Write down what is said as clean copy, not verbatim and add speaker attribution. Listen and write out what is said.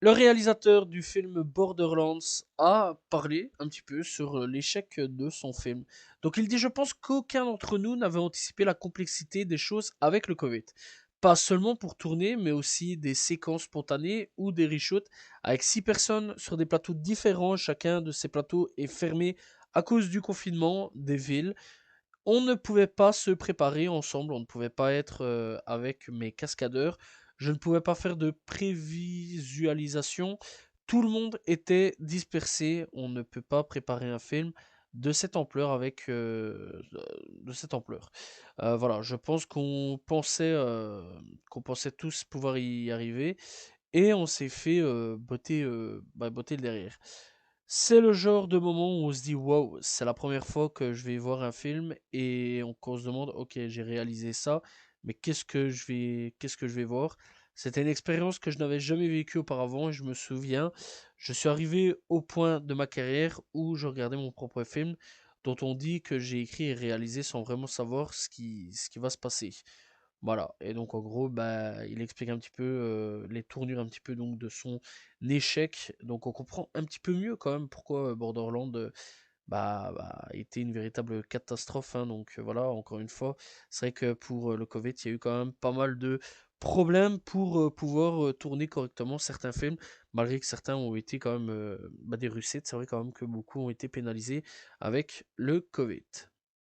Speaker 1: Le réalisateur du film Borderlands a parlé un petit peu sur l'échec de son film. Donc il dit: je pense qu'aucun d'entre nous n'avait anticipé la complexité des choses avec le Covid. Pas seulement pour tourner, mais aussi des séquences spontanées ou des reshoots avec 6 personnes sur des plateaux différents. Chacun de ces plateaux est fermé à cause du confinement des villes. On ne pouvait pas se préparer ensemble, on ne pouvait pas être avec mes cascadeurs, je ne pouvais pas faire de prévisualisation, tout le monde était dispersé, on ne peut pas préparer un film de cette ampleur avec de cette ampleur. Voilà, je pense qu'on pensait tous pouvoir y arriver et on s'est fait botter le derrière. C'est le genre de moment où on se dit: «Waouh, c'est la première fois que je vais voir un film» et qu'on se demande: «OK, j'ai réalisé ça, mais qu'est-ce que je vais voir?» C'était une expérience que je n'avais jamais vécue auparavant et je me souviens, je suis arrivé au point de ma carrière où je regardais mon propre film, dont on dit que j'ai écrit et réalisé sans vraiment savoir ce qui va se passer. Voilà, et donc en gros, bah, il explique un petit peu les tournures un petit peu donc de son échec. Donc on comprend un petit peu mieux quand même pourquoi Borderland a été une véritable catastrophe, hein. Donc voilà, encore une fois, c'est vrai que pour le Covid, il y a eu quand même pas mal de problèmes pour pouvoir tourner correctement certains films, malgré que certains ont été quand même des réussites. C'est vrai quand même que beaucoup ont été pénalisés avec le Covid.